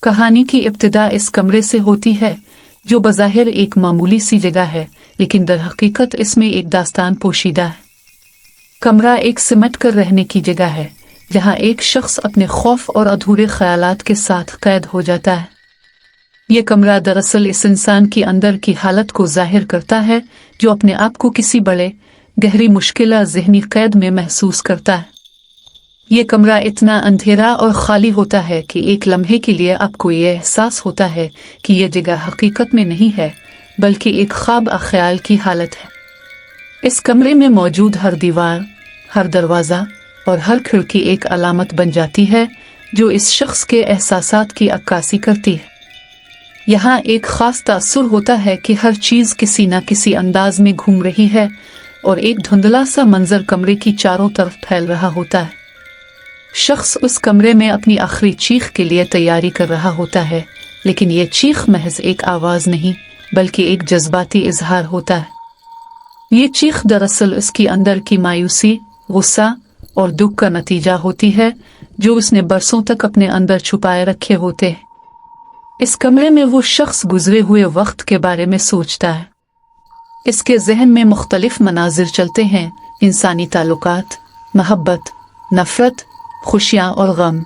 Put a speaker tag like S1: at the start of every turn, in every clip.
S1: कहानी की इब्तिदा इस कमरे से होती है जो बज़ाहिर एक मामूली सी जगह है, लेकिन दरहकीकत इसमें एक दास्तान पोशीदा है। कमरा एक सिमट कर रहने की जगह है जहां एक शख्स अपने खौफ और अधूरे ख्यालात के साथ कैद हो जाता है। ये कमरा दरअसल इस इंसान की अंदर की हालत को जाहिर करता है जो अपने आप को किसी बड़े गहरी मुश्किल ज़हनी कैद में महसूस करता है। ये कमरा इतना अंधेरा और खाली होता है कि एक लम्हे के लिए आपको ये एहसास होता है कि यह जगह हकीकत में नहीं है बल्कि एक ख्वाब ख्याल की हालत है। इस कमरे में मौजूद हर दीवार, हर दरवाज़ा और हर खिड़की एक अलामत बन जाती है जो इस शख्स के एहसासात की अक्कासी करती है। यहाँ एक ख़ास तासुर होता है कि हर चीज़ किसी न किसी अंदाज में घूम रही है और एक धुंधला सा मंजर कमरे की चारों तरफ फैल रहा होता है। शख्स उस कमरे में अपनी आखिरी चीख के लिए तैयारी कर रहा होता है, लेकिन यह चीख महज एक आवाज़ नहीं बल्कि एक जज्बाती इजहार होता है। ये चीख दरअसल उसकी अंदर की मायूसी, गुस्सा और दुख का नतीजा होती है जो उसने बरसों तक अपने अंदर छुपाए रखे होते हैं। इस कमरे में वो शख्स गुजरे हुए वक्त के बारे में सोचता है। इसके जहन में मुख्तलिफ मनाजिर चलते हैं, इंसानी ताल्लुकात, मोहब्बत, नफरत, खुशियाँ और गम।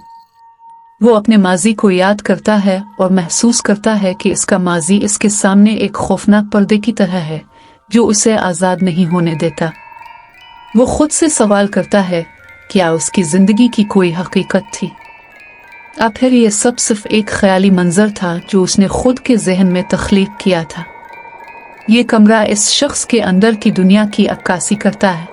S1: वो अपने माजी को याद करता है और महसूस करता है कि इसका माजी इसके सामने एक खौफनाक पर्दे की तरह है जो उसे आज़ाद नहीं होने देता। वो खुद से सवाल करता है, क्या उसकी ज़िंदगी की कोई हकीकत थी या फिर ये सब सिर्फ एक ख्याली मंजर था जो उसने खुद के जहन में तख्लीक किया था। ये कमरा इस शख्स के अंदर की दुनिया की अक्कासी करता है।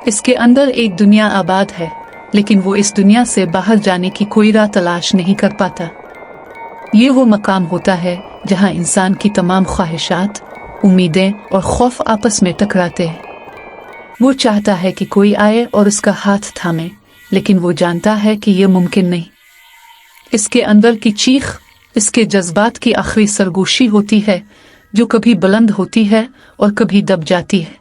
S1: इसके अंदर एक दुनिया आबाद है, लेकिन वो इस दुनिया से बाहर जाने की कोई राह तलाश नहीं कर पाता। ये वो मकाम होता है जहाँ इंसान की तमाम ख्वाहिशात, उम्मीदें और खौफ आपस में टकराते हैं। वो चाहता है कि कोई आए और उसका हाथ थामे, लेकिन वो जानता है कि ये मुमकिन नहीं। इसके अंदर की चीख इसके जज्बात की आखिरी सरगोशी होती है जो कभी बुलंद होती है और कभी दब जाती है।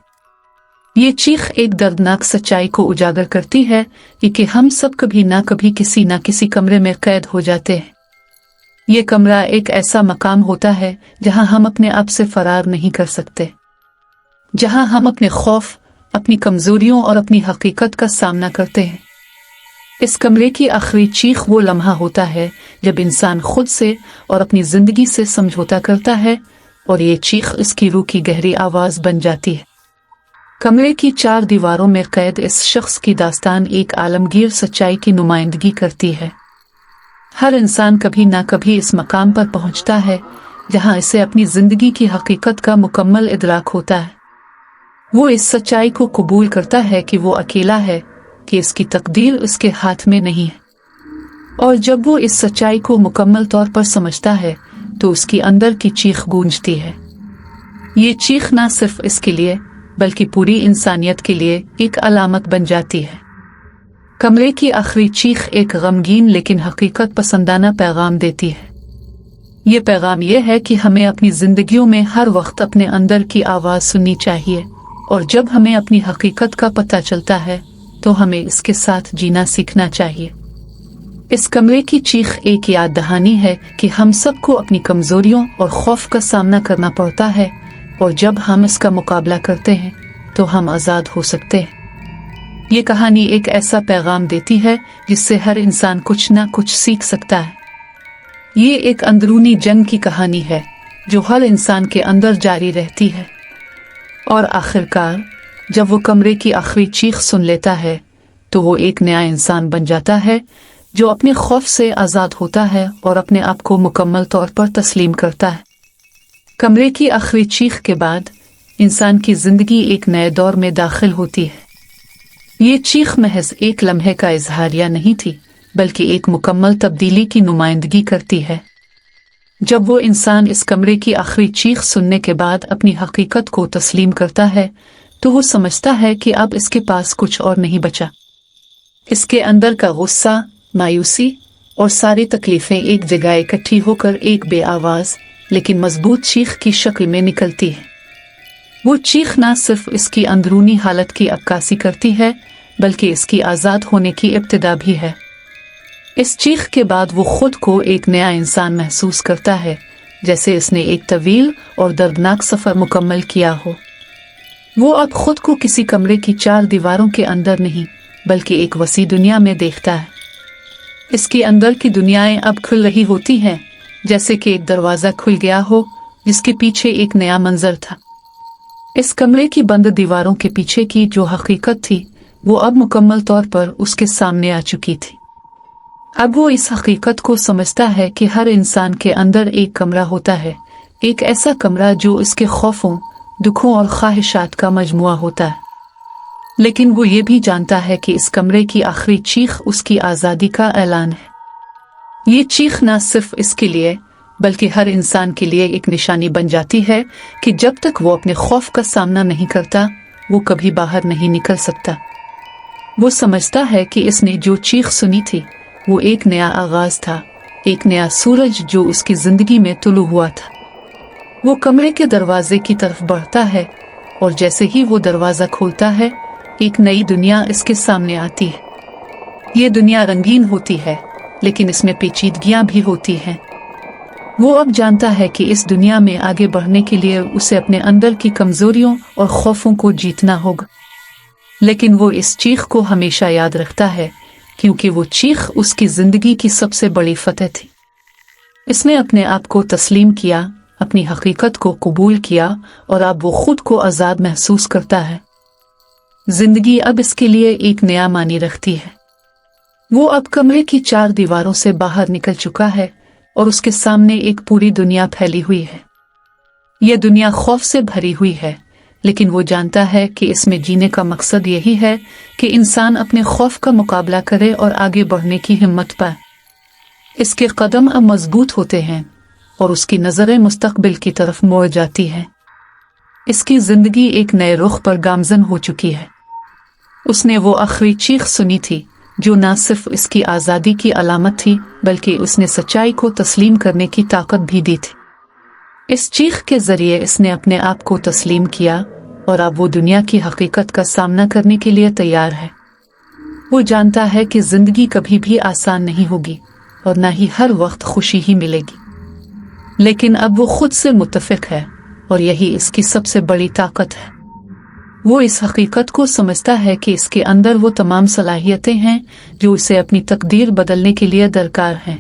S1: ये चीख एक दर्दनाक सच्चाई को उजागर करती है कि हम सब कभी ना कभी किसी ना किसी कमरे में कैद हो जाते हैं। ये कमरा एक ऐसा मकाम होता है जहां हम अपने आप से फरार नहीं कर सकते, जहां हम अपने खौफ, अपनी कमजोरियों और अपनी हकीकत का सामना करते हैं। इस कमरे की आखिरी चीख वो लम्हा होता है जब इंसान खुद से और अपनी जिंदगी से समझौता करता है और ये चीख इसकी रूह की गहरी आवाज बन जाती है। कमरे की चार दीवारों में कैद इस शख्स की दास्तान एक आलमगीर सच्चाई की नुमाइंदगी करती है। हर इंसान कभी ना कभी इस मकाम पर पहुंचता है जहां इसे अपनी जिंदगी की हकीकत का मुकम्मल इदराक होता है। वो इस सच्चाई को कबूल करता है कि वो अकेला है, कि इसकी तकदीर उसके हाथ में नहीं है। और जब वो इस सच्चाई को मुकम्मल तौर पर समझता है तो उसकी अंदर की चीख गूंजती है। ये चीख ना सिर्फ इसके लिए बल्कि पूरी इंसानियत के लिए एक अलामत बन जाती है। कमरे की आखिरी चीख एक गमगीन लेकिन हकीकत पसंदाना पैगाम देती है। ये पैगाम यह है कि हमें अपनी जिंदगियों में हर वक्त अपने अंदर की आवाज़ सुननी चाहिए, और जब हमें अपनी हकीकत का पता चलता है तो हमें इसके साथ जीना सीखना चाहिए। इस कमरे की चीख एक याद दहानी है कि हम सबको अपनी कमजोरियों और खौफ का सामना करना पड़ता है, और जब हम इसका मुकाबला करते हैं तो हम आज़ाद हो सकते हैं। ये कहानी एक ऐसा पैगाम देती है जिससे हर इंसान कुछ ना कुछ सीख सकता है। ये एक अंदरूनी जंग की कहानी है जो हर इंसान के अंदर जारी रहती है, और आखिरकार जब वो कमरे की आखिरी चीख सुन लेता है तो वो एक नया इंसान बन जाता है जो अपने खौफ से आज़ाद होता है और अपने आप को मुकम्मल तौर पर तस्लीम करता है। कमरे की आखिरी चीख के बाद इंसान की जिंदगी एक नए दौर में दाखिल होती है। ये चीख महज एक लम्हे का इजहारिया नहीं थी बल्कि एक मुकम्मल तब्दीली की नुमाइंदगी करती है। जब वो इंसान इस कमरे की आखिरी चीख सुनने के बाद अपनी हकीकत को तस्लीम करता है तो वो समझता है कि अब इसके पास कुछ और नहीं बचा। इसके अंदर का गुस्सा, मायूसी और सारी तकलीफें एक जगह इकट्ठी होकर एक बेआवाज लेकिन मजबूत चीख की शक्ल में निकलती है। वो चीख ना सिर्फ इसकी अंदरूनी हालत की अक्कासी करती है बल्कि इसकी आज़ाद होने की इब्तिदा भी है। इस चीख के बाद वो खुद को एक नया इंसान महसूस करता है, जैसे इसने एक तवील और दर्दनाक सफर मुकम्मल किया हो। वो अब खुद को किसी कमरे की 4 दीवारों के अंदर नहीं बल्कि एक वसी दुनिया में देखता है। इसके अंदर की दुनियाएं अब खुल रही होती हैं, जैसे कि एक दरवाजा खुल गया हो जिसके पीछे एक नया मंजर था। इस कमरे की बंद दीवारों के पीछे की जो हकीकत थी वो अब मुकम्मल तौर पर उसके सामने आ चुकी थी। अब वो इस हकीकत को समझता है कि हर इंसान के अंदर एक कमरा होता है, एक ऐसा कमरा जो इसके खौफों, दुखों और ख्वाहिशात का मजमुआ होता है। लेकिन वो ये भी जानता है कि इस कमरे की आखिरी चीख उसकी आज़ादी का ऐलान है। ये चीख न सिर्फ इसके लिए बल्कि हर इंसान के लिए एक निशानी बन जाती है कि जब तक वो अपने खौफ का सामना नहीं करता वो कभी बाहर नहीं निकल सकता। वो समझता है कि इसने जो चीख सुनी थी वो एक नया आगाज था, एक नया सूरज जो उसकी जिंदगी में तुलू हुआ था। वो कमरे के दरवाजे की तरफ बढ़ता है और जैसे ही वो दरवाजा खोलता है एक नई दुनिया इसके सामने आती है। ये दुनिया रंगीन होती है लेकिन इसमें पेचीदगियां भी होती हैं। वो अब जानता है कि इस दुनिया में आगे बढ़ने के लिए उसे अपने अंदर की कमजोरियों और खौफों को जीतना होगा। लेकिन वो इस चीख को हमेशा याद रखता है क्योंकि वो चीख उसकी जिंदगी की सबसे बड़ी फतह थी। इसने अपने आप को तस्लीम किया, अपनी हकीकत को कबूल किया और अब वो खुद को आज़ाद महसूस करता है। जिंदगी अब इसके लिए एक नया मानी रखती है। वो अब कमरे की 4 दीवारों से बाहर निकल चुका है और उसके सामने एक पूरी दुनिया फैली हुई है। यह दुनिया खौफ से भरी हुई है, लेकिन वो जानता है कि इसमें जीने का मकसद यही है कि इंसान अपने खौफ का मुकाबला करे और आगे बढ़ने की हिम्मत पाए। इसके कदम अब मजबूत होते हैं और उसकी नजरें मुस्तकबिल की तरफ मोड़ जाती हैं। इसकी जिंदगी एक नए रुख पर गामजन हो चुकी है। उसने वो आखिरी चीख सुनी थी जो न सिर्फ इसकी आज़ादी की अलामत थी बल्कि उसने सच्चाई को तस्लीम करने की ताकत भी दी थी। इस चीख के जरिए इसने अपने आप को तस्लीम किया और अब वो दुनिया की हकीकत का सामना करने के लिए तैयार है। वो जानता है कि जिंदगी कभी भी आसान नहीं होगी और न ही हर वक्त खुशी ही मिलेगी, लेकिन अब वो खुद से मुत्तफिक है और यही इसकी सबसे बड़ी ताकत है। वो इस हकीकत को समझता है कि इसके अंदर वो तमाम सलाहियतें हैं जो उसे अपनी तकदीर बदलने के लिए दरकार हैं।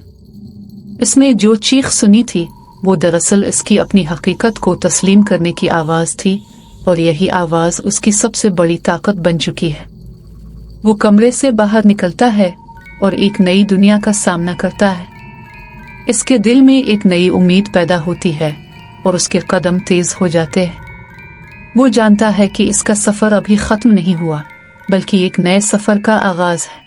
S1: इसने जो चीख सुनी थी वो दरअसल इसकी अपनी हकीकत को तस्लीम करने की आवाज़ थी और यही आवाज़ उसकी सबसे बड़ी ताकत बन चुकी है। वो कमरे से बाहर निकलता है और एक नई दुनिया का सामना करता है। इसके दिल में एक नई उम्मीद पैदा होती है और उसके कदम तेज हो जाते हैं। वो जानता है कि इसका सफर अभी खत्म नहीं हुआ बल्कि एक नए सफर का आगाज है।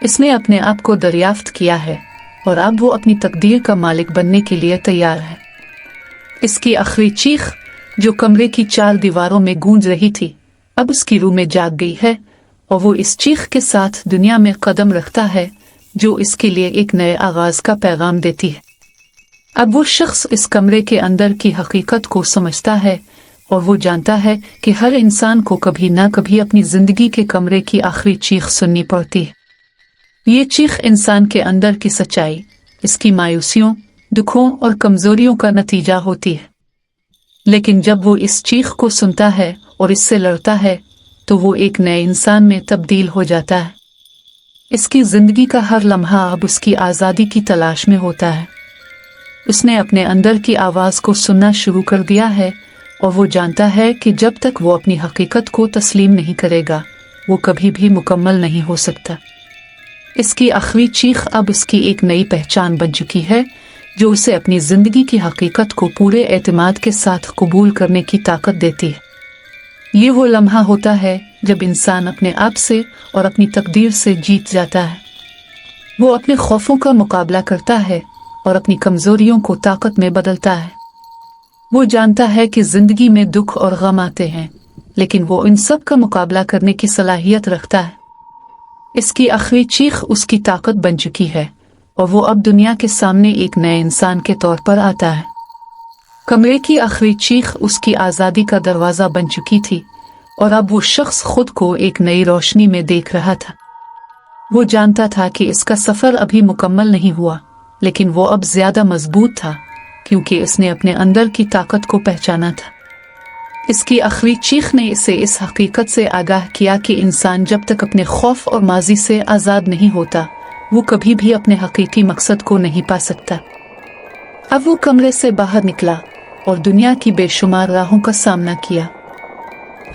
S1: इसने अपने आप को दरियाफ्त किया है और अब वो अपनी तकदीर का मालिक बनने के लिए तैयार है। इसकी आखिरी चीख जो कमरे की 4 दीवारों में गूंज रही थी अब उसकी रूह में जाग गई है और वो इस चीख के साथ दुनिया में कदम रखता है जो इसके लिए एक नए आगाज का पैगाम देती है। अब वो शख्स इस कमरे के अंदर की हकीकत को समझता है और वो जानता है कि हर इंसान को कभी ना कभी अपनी जिंदगी के कमरे की आखिरी चीख सुननी पड़ती है। ये चीख इंसान के अंदर की सच्चाई, इसकी मायूसियों, दुखों और कमजोरियों का नतीजा होती है। लेकिन जब वो इस चीख को सुनता है और इससे लड़ता है तो वो एक नए इंसान में तब्दील हो जाता है। इसकी जिंदगी का हर लम्हा अब उसकी आज़ादी की तलाश में होता है। उसने अपने अंदर की आवाज़ को सुनना शुरू कर दिया है और वो जानता है कि जब तक वो अपनी हकीकत को तस्लीम नहीं करेगा वो कभी भी मुकम्मल नहीं हो सकता। इसकी आखिरी चीख अब उसकी एक नई पहचान बन चुकी है जो उसे अपनी जिंदगी की हकीकत को पूरे एतमाद के साथ कबूल करने की ताकत देती है। ये वो लम्हा होता है जब इंसान अपने आप से और अपनी तकदीर से जीत जाता है। वो अपने खौफों का मुकाबला करता है और अपनी कमजोरियों को ताकत में बदलता है। वो जानता है कि जिंदगी में दुख और गम आते हैं, लेकिन वो इन सब का मुकाबला करने की सलाहियत रखता है। इसकी आखिरी चीख उसकी ताकत बन चुकी है और वो अब दुनिया के सामने एक नए इंसान के तौर पर आता है। कमरे की आखिरी चीख उसकी आज़ादी का दरवाज़ा बन चुकी थी और अब वो शख्स खुद को एक नई रोशनी में देख रहा था। वो जानता था कि इसका सफर अभी मुकम्मल नहीं हुआ, लेकिन वो अब ज्यादा मजबूत था क्योंकि इसने अपने अंदर की ताकत को पहचाना था। इसकी आखिरी चीख ने इसे इस हकीकत से आगाह किया कि इंसान जब तक अपने खौफ और माजी से आज़ाद नहीं होता, वो कभी भी अपने हकीकी मकसद को नहीं पा सकता। अब वो कमरे से बाहर निकला और दुनिया की बेशुमार राहों का सामना किया।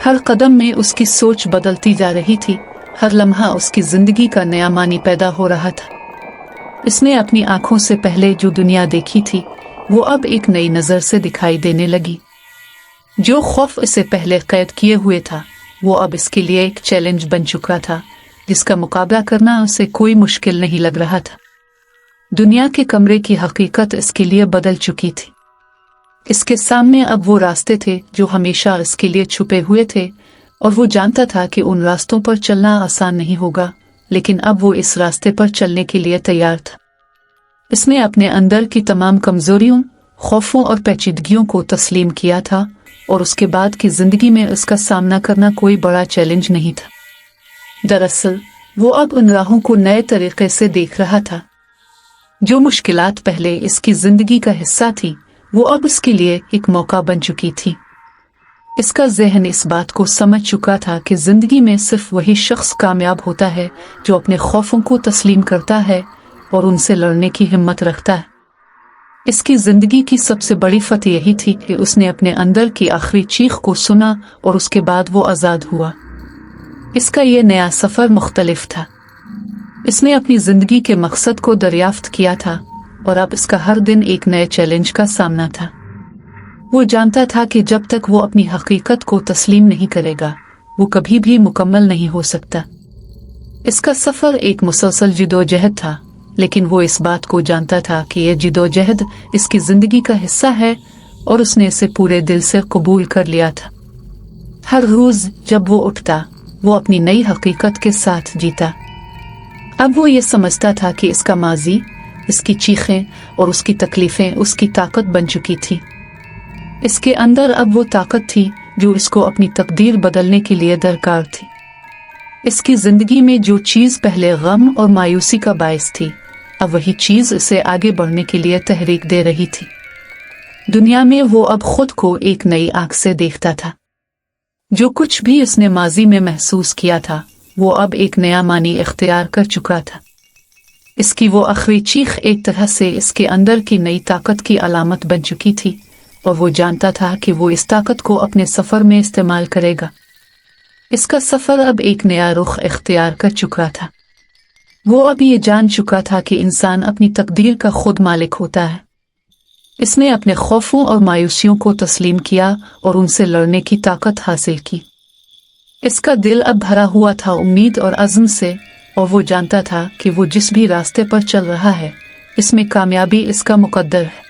S1: हर कदम में उसकी सोच बदलती जा रही थी, हर लम्हा उसकी जिंदगी का नया मानी पैदा हो रहा था। इसने अपनी आंखों से पहले जो दुनिया देखी थी वो अब एक नई नज़र से दिखाई देने लगी। जो खौफ इसे पहले कैद किए हुए था वो अब इसके लिए एक चैलेंज बन चुका था, जिसका मुकाबला करना उसे कोई मुश्किल नहीं लग रहा था। दुनिया के कमरे की हकीकत इसके लिए बदल चुकी थी। इसके सामने अब वो रास्ते थे जो हमेशा इसके लिए छुपे हुए थे, और वो जानता था कि उन रास्तों पर चलना आसान नहीं होगा, लेकिन अब वो इस रास्ते पर चलने के लिए तैयार था। इसने अपने अंदर की तमाम कमजोरियों, खौफों और पेचीदगियों को तस्लीम किया था, और उसके बाद की जिंदगी में इसका सामना करना कोई बड़ा चैलेंज नहीं था। दरअसल वो अब उन राहों को नए तरीके से देख रहा था। जो मुश्किलात पहले इसकी जिंदगी का हिस्सा थी वो अब उसके लिए एक मौका बन चुकी थी। इसका ज़हन इस बात को समझ चुका था कि जिंदगी में सिर्फ वही शख्स कामयाब होता है जो अपने खौफों को तस्लीम करता है और उनसे लड़ने की हिम्मत रखता है। इसकी जिंदगी की सबसे बड़ी फतह यही थी कि उसने अपने अंदर की आखिरी चीख को सुना और उसके बाद वो आज़ाद हुआ। इसका ये नया सफ़र मुख्तलिफ था। इसने अपनी जिंदगी के मकसद को दरियाफ्त किया था और अब इसका हर दिन एक नए चैलेंज का सामना था। वो जानता था कि जब तक वो अपनी हकीकत को तस्लीम नहीं करेगा वो कभी भी मुकम्मल नहीं हो सकता। इसका सफ़र एक मुसलसल जिदोजहद था, लेकिन वो इस बात को जानता था कि यह जिदोजहद इसकी ज़िंदगी का हिस्सा है और उसने इसे पूरे दिल से कबूल कर लिया था। हर रोज़ जब वो उठता वो अपनी नई हकीकत के साथ जीता। अब वो ये समझता था कि इसका माजी, इसकी चीखें और उसकी तकलीफ़ें उसकी ताकत बन चुकी थी। इसके अंदर अब वो ताकत थी जो इसको अपनी तकदीर बदलने के लिए दरकार थी। इसकी ज़िंदगी में जो चीज़ पहले गम और मायूसी का बायस थी, अब वही चीज़ इसे आगे बढ़ने के लिए तहरीक दे रही थी। दुनिया में वो अब खुद को एक नई आंख से देखता था। जो कुछ भी उसने माजी में महसूस किया था वो अब एक नया मानी इख्तियार कर चुका था। इसकी वो आखिरी चीख एक तरह से इसके अंदर की नई ताकत की अलामत बन चुकी थी, और वो जानता था कि वो इस ताकत को अपने सफ़र में इस्तेमाल करेगा। इसका सफ़र अब एक नया रुख इख्तियार कर चुका था। वो अब ये जान चुका था कि इंसान अपनी तकदीर का खुद मालिक होता है। इसने अपने खौफों और मायूसियों को तस्लीम किया और उनसे लड़ने की ताकत हासिल की। इसका दिल अब भरा हुआ था उम्मीद और अज़्म से, और वो जानता था कि वो जिस भी रास्ते पर चल रहा है इसमें कामयाबी इसका मुकद्दर है।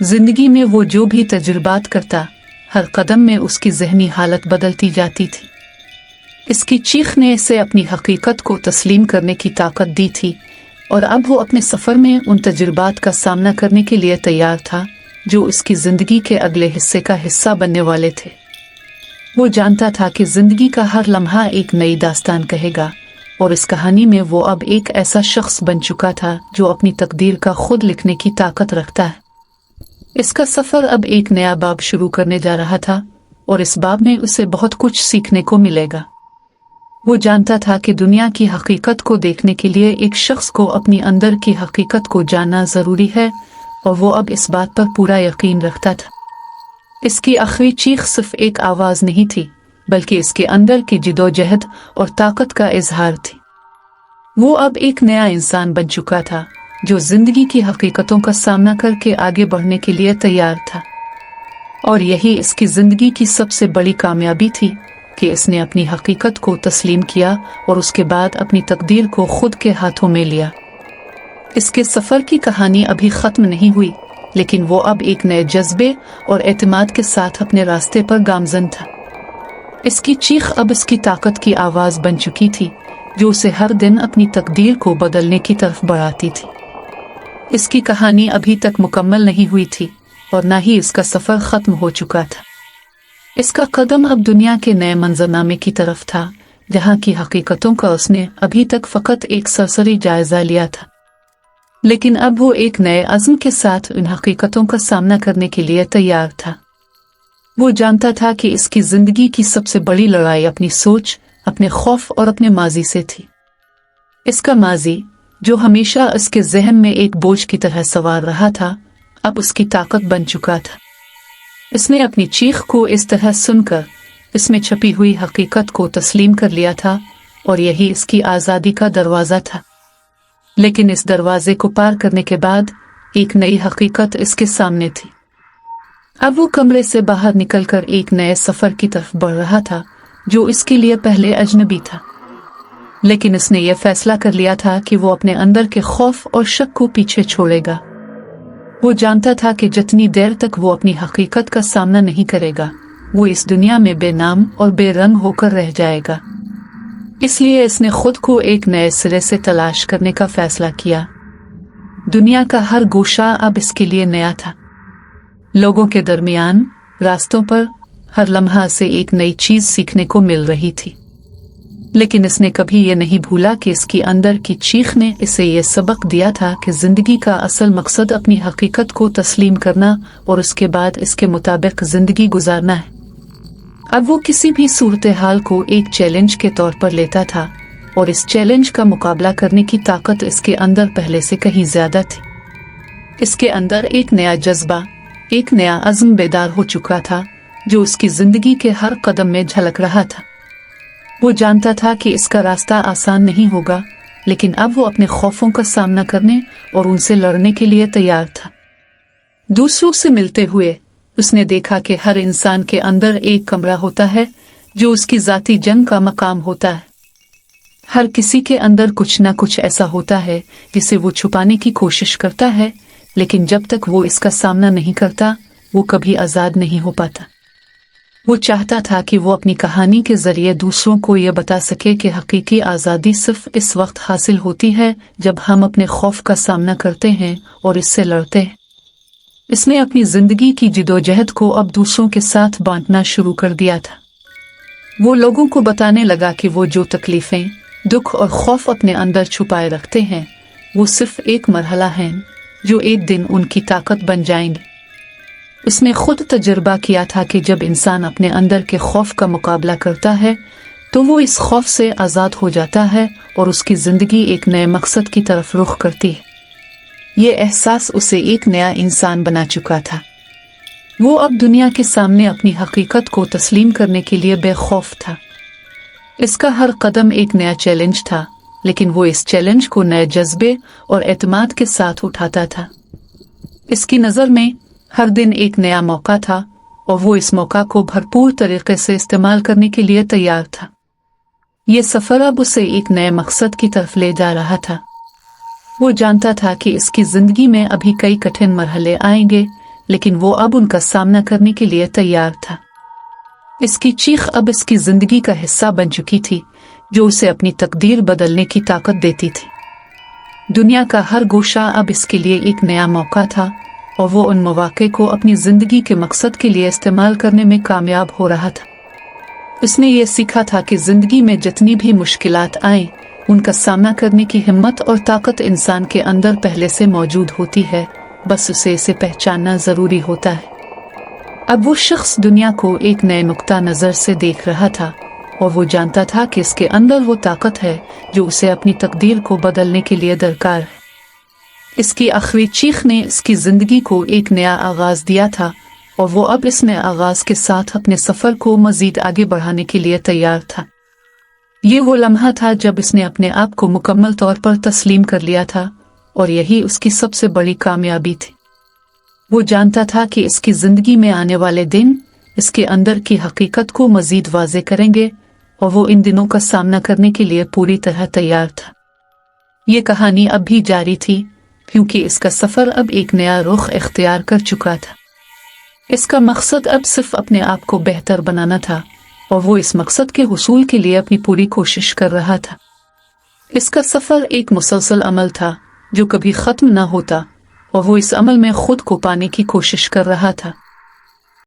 S1: जिंदगी में वो जो भी तजुर्बात करता, हर कदम में उसकी ज़हनी हालत बदलती जाती थी। इसकी चीख ने इसे अपनी हकीकत को तस्लीम करने की ताकत दी थी, और अब वो अपने सफ़र में उन तजुर्बात का सामना करने के लिए तैयार था जो इसकी ज़िंदगी के अगले हिस्से का हिस्सा बनने वाले थे। वो जानता था कि ज़िंदगी का हर लम्हा एक नई दास्तान कहेगा, और इस कहानी में वो अब एक ऐसा शख्स बन चुका था जो अपनी तकदीर का खुद लिखने की ताकत रखता है। इसका सफ़र अब एक नया बाब शुरू करने जा रहा था, और इस बाब में उसे बहुत कुछ सीखने को मिलेगा। वो जानता था कि दुनिया की हकीकत को देखने के लिए एक शख्स को अपनी अंदर की हकीकत को जानना ज़रूरी है, और वो अब इस बात पर पूरा यकीन रखता था। इसकी आखिरी चीख सिर्फ एक आवाज़ नहीं थी, बल्कि इसके अंदर की जिदोजहद और ताकत का इजहार थी। वो अब एक नया इंसान बन चुका था जो जिंदगी की हकीकतों का सामना करके आगे बढ़ने के लिए तैयार था, और यही इसकी जिंदगी की सबसे बड़ी कामयाबी थी कि इसने अपनी हकीकत को तस्लीम किया और उसके बाद अपनी तकदीर को खुद के हाथों में लिया। इसके सफ़र की कहानी अभी ख़त्म नहीं हुई, लेकिन वो अब एक नए जज्बे और एतमाद के साथ अपने रास्ते पर गामज़न था। इसकी चीख अब इसकी ताकत की आवाज़ बन चुकी थी जो उसे हर दिन अपनी तकदीर को बदलने की तरफ बढ़ाती थी। इसकी कहानी अभी तक मुकम्मल नहीं हुई थी और न ही इसका सफ़र ख़त्म हो चुका था। इसका कदम अब दुनिया के नए मंजरनामे की तरफ था, जहाँ की हकीकतों का उसने अभी तक फकत एक सरसरी जायजा लिया था। लेकिन अब वो एक नए अज़्म के साथ उन हकीकतों का सामना करने के लिए तैयार था। वो जानता था कि इसकी जिंदगी की सबसे बड़ी लड़ाई अपनी सोच, अपने खौफ और अपने माजी से थी। इसका माजी, जो हमेशा उसके जहन में एक बोझ की तरह सवार रहा था, अब उसकी ताकत बन चुका था। इसने अपनी चीख को इस तरह सुनकर इसमें छपी हुई हकीकत को तस्लीम कर लिया था और यही इसकी आज़ादी का दरवाज़ा था। लेकिन इस दरवाजे को पार करने के बाद एक नई हकीकत इसके सामने थी। अब वो कमरे से बाहर निकलकर एक नए सफ़र की तरफ बढ़ रहा था जो इसके लिए पहले अजनबी था। लेकिन इसने यह फैसला कर लिया था कि वो अपने अंदर के खौफ और शक को पीछे छोड़ेगा। वो जानता था कि जितनी देर तक वो अपनी हकीकत का सामना नहीं करेगा, वो इस दुनिया में बेनाम और बेरंग होकर रह जाएगा। इसलिए इसने खुद को एक नए सिरे से तलाश करने का फैसला किया। दुनिया का हर गोशा अब इसके लिए नया था। लोगों के दरमियान, रास्तों पर हर लम्हा से एक नई चीज सीखने को मिल रही थी। लेकिन इसने कभी ये नहीं भूला कि इसकी अंदर की चीख ने इसे ये सबक दिया था कि जिंदगी का असल मकसद अपनी हकीकत को तस्लीम करना और उसके बाद इसके मुताबिक जिंदगी गुजारना है। अब वो किसी भी सूरत हाल को एक चैलेंज के तौर पर लेता था और इस चैलेंज का मुकाबला करने की ताकत इसके अंदर पहले से कहीं ज्यादा थी। इसके अंदर एक नया जज्बा, एक नया अज़्म बेदार हो चुका था जो उसकी जिंदगी के हर कदम में झलक रहा था। वो जानता था कि इसका रास्ता आसान नहीं होगा, लेकिन अब वो अपने खौफों का सामना करने और उनसे लड़ने के लिए तैयार था। दूसरों से मिलते हुए उसने देखा कि हर इंसान के अंदर एक कमरा होता है जो उसकी जाती जंग का मकाम होता है। हर किसी के अंदर कुछ ना कुछ ऐसा होता है जिसे वो छुपाने की कोशिश करता है, लेकिन जब तक वो इसका सामना नहीं करता, वो कभी आज़ाद नहीं हो पाता। वो चाहता था कि वो अपनी कहानी के जरिए दूसरों को ये बता सके कि हकीकी आज़ादी सिर्फ इस वक्त हासिल होती है जब हम अपने खौफ का सामना करते हैं और इससे लड़ते हैं। इसने अपनी जिंदगी की जिदोजहद को अब दूसरों के साथ बांटना शुरू कर दिया था। वो लोगों को बताने लगा कि वो जो तकलीफें, दुख और खौफ अपने अंदर छुपाए रखते हैं, वो सिर्फ एक मरहला है जो एक दिन उनकी ताकत बन जाएंगे। उसने खुद तजुर्बा किया था कि जब इंसान अपने अंदर के खौफ का मुकाबला करता है तो वो इस खौफ से आज़ाद हो जाता है और उसकी ज़िंदगी एक नए मकसद की तरफ रुख करती है। ये एहसास उसे एक नया इंसान बना चुका था। वो अब दुनिया के सामने अपनी हकीकत को तस्लीम करने के लिए बेखौफ था। इसका हर कदम एक नया चैलेंज था, लेकिन वो इस चैलेंज को नए जज्बे और एतमाद के साथ उठाता था। इसकी नज़र में हर दिन एक नया मौका था और वो इस मौका को भरपूर तरीके से इस्तेमाल करने के लिए तैयार था। ये सफ़र अब उसे एक नए मकसद की तरफ ले जा रहा था। वो जानता था कि इसकी ज़िंदगी में अभी कई कठिन मरहले आएंगे, लेकिन वो अब उनका सामना करने के लिए तैयार था। इसकी चीख अब इसकी ज़िंदगी का हिस्सा बन चुकी थी, जो उसे अपनी तकदीर बदलने की ताकत देती थी। दुनिया का हर गोशा अब इसके लिए एक नया मौका था और वो उन मौक़े को अपनी ज़िंदगी के मकसद के लिए इस्तेमाल करने में कामयाब हो रहा था। उसने ये सीखा था कि ज़िंदगी में जितनी भी मुश्किलात आएं, उनका सामना करने की हिम्मत और ताकत इंसान के अंदर पहले से मौजूद होती है, बस उसे इसे पहचानना ज़रूरी होता है। अब वो शख्स दुनिया को एक नए नुक्ता नज़र से देख रहा था और वो जानता था कि इसके अंदर वो ताकत है जो उसे अपनी तकदीर को बदलने के लिए दरकार है। इसकी आखिरी चीख ने इसकी ज़िंदगी को एक नया आगाज़ दिया था और वो अब इस नए आगाज़ के साथ अपने सफ़र को मज़ीद आगे बढ़ाने के लिए तैयार था। ये वो लम्हा था जब इसने अपने आप को मुकम्मल तौर पर तस्लीम कर लिया था और यही उसकी सबसे बड़ी कामयाबी थी। वो जानता था कि इसकी ज़िंदगी में आने वाले दिन इसके अंदर की हकीकत को मज़ीद वाज़े करेंगे और वो इन दिनों का सामना करने के लिए पूरी तरह तैयार था। ये कहानी अब भी जारी थी, क्योंकि इसका सफ़र अब एक नया रुख इख्तियार कर चुका था। इसका मकसद अब सिर्फ अपने आप को बेहतर बनाना था और वो इस मकसद के हुसूल के लिए अपनी पूरी कोशिश कर रहा था। इसका सफ़र एक मुसलसल अमल था जो कभी ख़त्म न होता और वो इस अमल में खुद को पाने की कोशिश कर रहा था।